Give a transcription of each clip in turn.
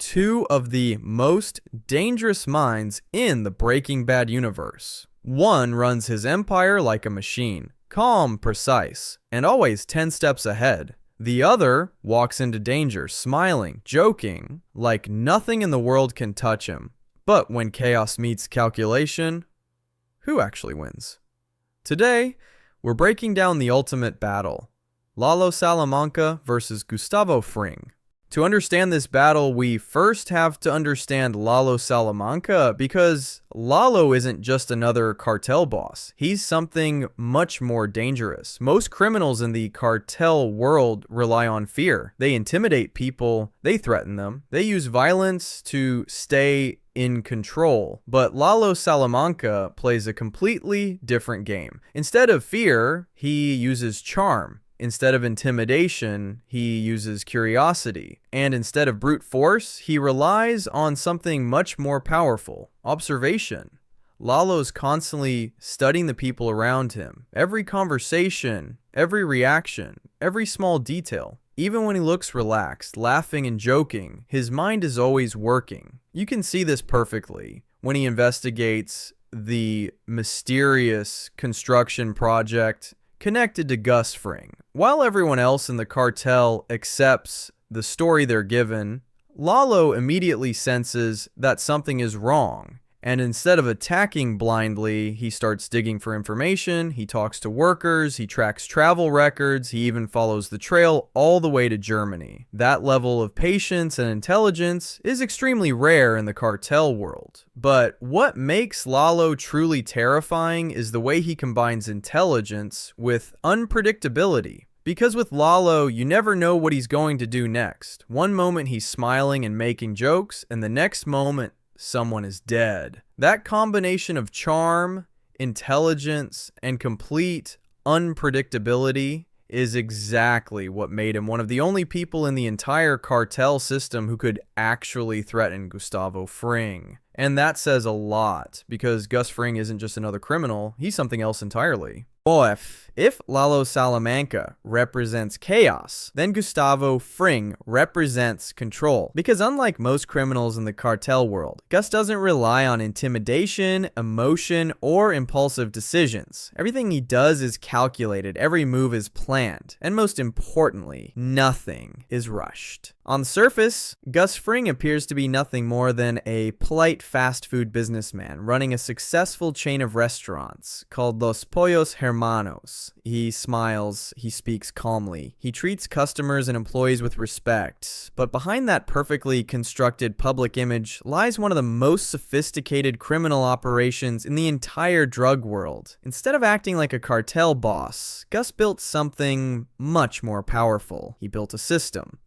two of the most dangerous minds in the Breaking Bad universe. One runs his empire like a machine, calm, precise, and always 10 steps ahead. The other walks into danger, smiling, joking, like nothing in the world can touch him. But when chaos meets calculation, who actually wins? Today, we're breaking down the ultimate battle, Lalo Salamanca versus Gustavo Fring. To understand this battle, we first have to understand Lalo Salamanca, because Lalo isn't just another cartel boss. He's something much more dangerous. Most criminals in the cartel world rely on fear. They intimidate people, they threaten them, they use violence to stay in control. But Lalo Salamanca plays a completely different game. Instead of fear, he uses charm. Instead of intimidation, he uses curiosity. And instead of brute force, he relies on something much more powerful: observation. Lalo's constantly studying the people around him. Every conversation, every reaction, every small detail. Even when he looks relaxed, laughing and joking, his mind is always working. You can see this perfectly when he investigates the mysterious construction project connected to Gus Fring. While everyone else in the cartel accepts the story they're given, Lalo immediately senses that something is wrong. And instead of attacking blindly, he starts digging for information, he talks to workers, he tracks travel records, he even follows the trail all the way to Germany. That level of patience and intelligence is extremely rare in the cartel world. But what makes Lalo truly terrifying is the way he combines intelligence with unpredictability. Because with Lalo, you never know what he's going to do next. One moment he's smiling and making jokes, and the next moment someone is dead. That combination of charm, intelligence, and complete unpredictability is exactly what made him one of the only people in the entire cartel system who could actually threaten Gustavo Fring. And that says a lot, because Gus Fring isn't just another criminal, he's something else entirely. Or if Lalo Salamanca represents chaos, then Gustavo Fring represents control. Because unlike most criminals in the cartel world, Gus doesn't rely on intimidation, emotion, or impulsive decisions. Everything he does is calculated, every move is planned, and most importantly, nothing is rushed. On the surface, Gus Fring appears to be nothing more than a polite fast food businessman running a successful chain of restaurants called Los Pollos Hermanos. He smiles, he speaks calmly, he treats customers and employees with respect, but behind that perfectly constructed public image lies one of the most sophisticated criminal operations in the entire drug world. Instead of acting like a cartel boss, Gus built something much more powerful. He built a system.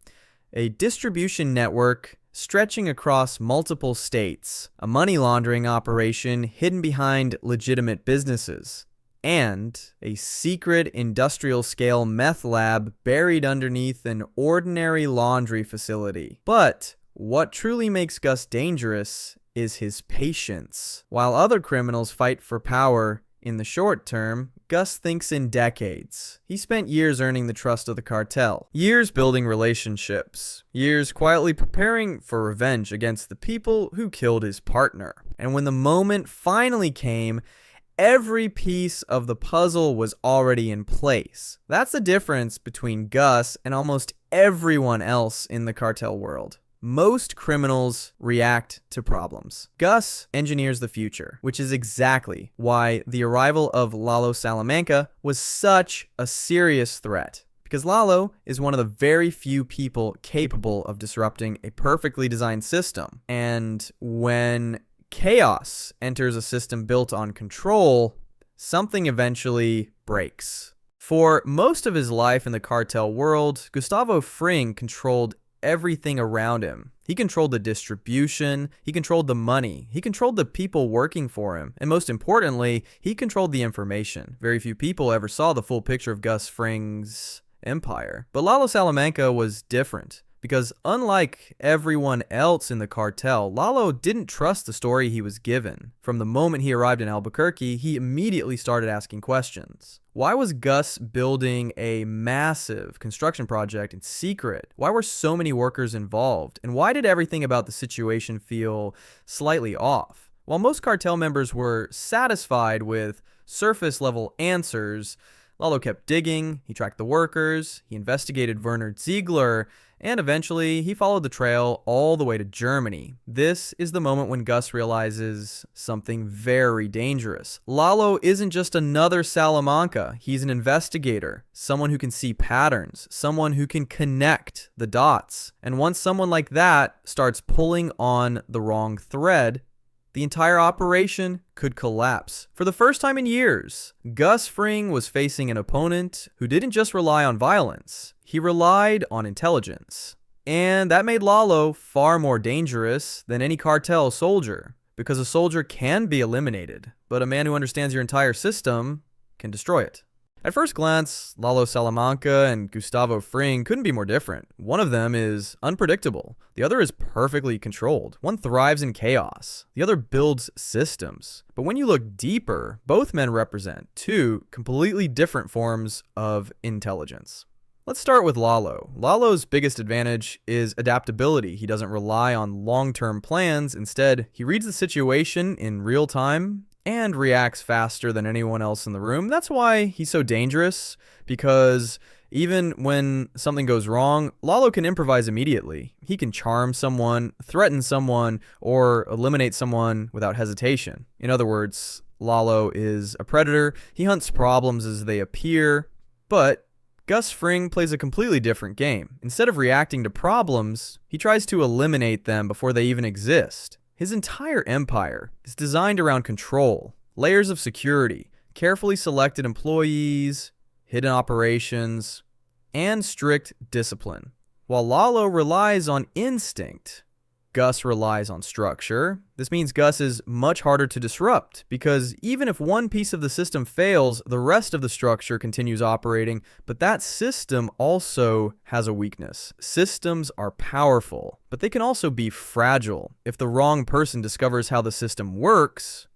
A distribution network stretching across multiple states, a money laundering operation hidden behind legitimate businesses, and a secret industrial-scale meth lab buried underneath an ordinary laundry facility. But what truly makes Gus dangerous is his patience. While other criminals fight for power in the short term, Gus thinks in decades. He spent years earning the trust of the cartel, years building relationships, years quietly preparing for revenge against the people who killed his partner. And when the moment finally came, every piece of the puzzle was already in place. That's the difference between Gus and almost everyone else in the cartel world. Most criminals react to problems. Gus engineers the future, which is exactly why the arrival of Lalo Salamanca was such a serious threat. Because Lalo is one of the very few people capable of disrupting a perfectly designed system. And when chaos enters a system built on control, something eventually breaks. For most of his life in the cartel world, Gustavo Fring controlled everything around him. He controlled the distribution, he controlled the money, he controlled the people working for him, and most importantly, he controlled the information. Very few people ever saw the full picture of Gus Fring's empire. But Lalo Salamanca was different. Because unlike everyone else in the cartel, Lalo didn't trust the story he was given. From the moment he arrived in Albuquerque, he immediately started asking questions. Why was Gus building a massive construction project in secret? Why were so many workers involved? And why did everything about the situation feel slightly off? While most cartel members were satisfied with surface-level answers, Lalo kept digging, he tracked the workers, he investigated Werner Ziegler, and eventually he followed the trail all the way to Germany. This is the moment when Gus realizes something very dangerous. Lalo isn't just another Salamanca, he's an investigator, someone who can see patterns, someone who can connect the dots. And once someone like that starts pulling on the wrong thread, the entire operation could collapse. For the first time in years, Gus Fring was facing an opponent who didn't just rely on violence, he relied on intelligence. And that made Lalo far more dangerous than any cartel soldier, because a soldier can be eliminated, but a man who understands your entire system can destroy it. At first glance, Lalo Salamanca and Gustavo Fring couldn't be more different. One of them is unpredictable. The other is perfectly controlled. One thrives in chaos. The other builds systems. But when you look deeper, both men represent two completely different forms of intelligence. Let's start with Lalo. Lalo's biggest advantage is adaptability. He doesn't rely on long-term plans. Instead, he reads the situation in real time and reacts faster than anyone else in the room. That's why he's so dangerous, because even when something goes wrong, Lalo can improvise immediately. He can charm someone, threaten someone, or eliminate someone without hesitation. In other words, Lalo is a predator. He hunts problems as they appear, but Gus Fring plays a completely different game. Instead of reacting to problems, he tries to eliminate them before they even exist. His entire empire is designed around control, layers of security, carefully selected employees, hidden operations, and strict discipline. While Lalo relies on instinct, Gus relies on structure. This means Gus is much harder to disrupt, because even if one piece of the system fails, the rest of the structure continues operating, but that system also has a weakness. Systems are powerful, but they can also be fragile. If the wrong person discovers how the system works,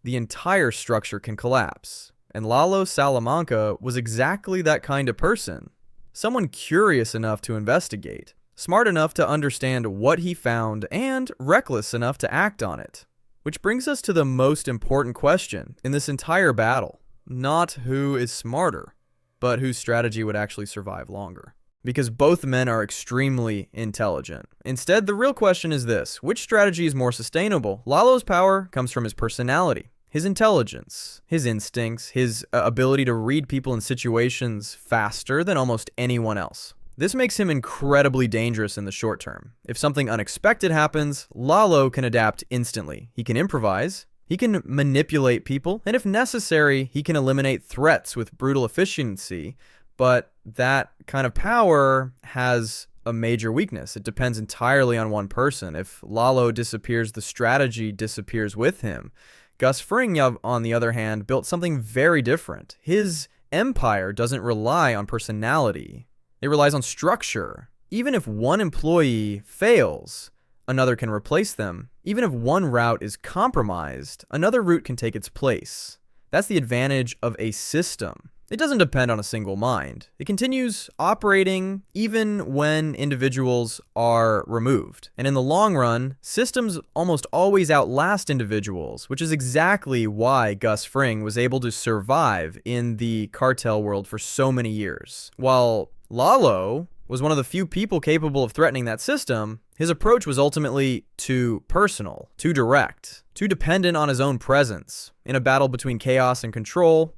the entire structure can collapse. And Lalo Salamanca was exactly that kind of person. Someone curious enough to investigate, smart enough to understand what he found, and reckless enough to act on it. Which brings us to the most important question in this entire battle. Not who is smarter, but whose strategy would actually survive longer. Because both men are extremely intelligent. Instead, the real question is this: which strategy is more sustainable? Lalo's power comes from his personality, his intelligence, his instincts, his ability to read people and situations faster than almost anyone else. This makes him incredibly dangerous in the short term. If something unexpected happens, Lalo can adapt instantly. He can improvise, he can manipulate people, and if necessary, he can eliminate threats with brutal efficiency. But that kind of power has a major weakness. It depends entirely on one person. If Lalo disappears, the strategy disappears with him. Gus Fring, on the other hand, built something very different. His empire doesn't rely on personality. It relies on structure. Even if one employee fails, another can replace them. Even if one route is compromised, another route can take its place. That's the advantage of a system. It doesn't depend on a single mind. It continues operating even when individuals are removed. And in the long run, systems almost always outlast individuals, which is exactly why Gus Fring was able to survive in the cartel world for so many years. While Lalo was one of the few people capable of threatening that system, his approach was ultimately too personal, too direct, too dependent on his own presence. In a battle between chaos and control,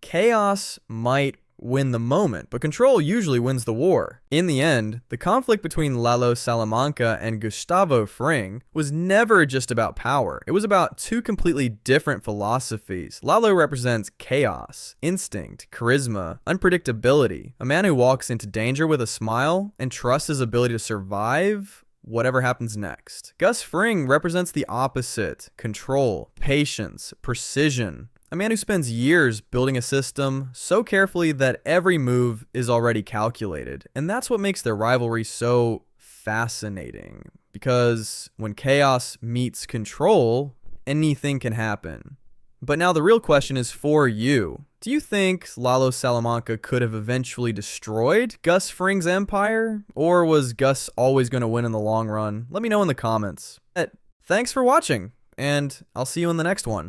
chaos might win the moment, but control usually wins the war. In the end, the conflict between Lalo Salamanca and Gustavo Fring was never just about power. It was about two completely different philosophies. Lalo represents chaos, instinct, charisma, unpredictability. A man who walks into danger with a smile and trusts his ability to survive whatever happens next. Gus Fring represents the opposite: control, patience, precision, A man who spends years building a system so carefully that every move is already calculated. And that's what makes their rivalry so fascinating. Because when chaos meets control, anything can happen. But now the real question is for you. Do you think Lalo Salamanca could have eventually destroyed Gus Fring's empire? Or was Gus always going to win in the long run? Let me know in the comments. Thanks for watching, and I'll see you in the next one.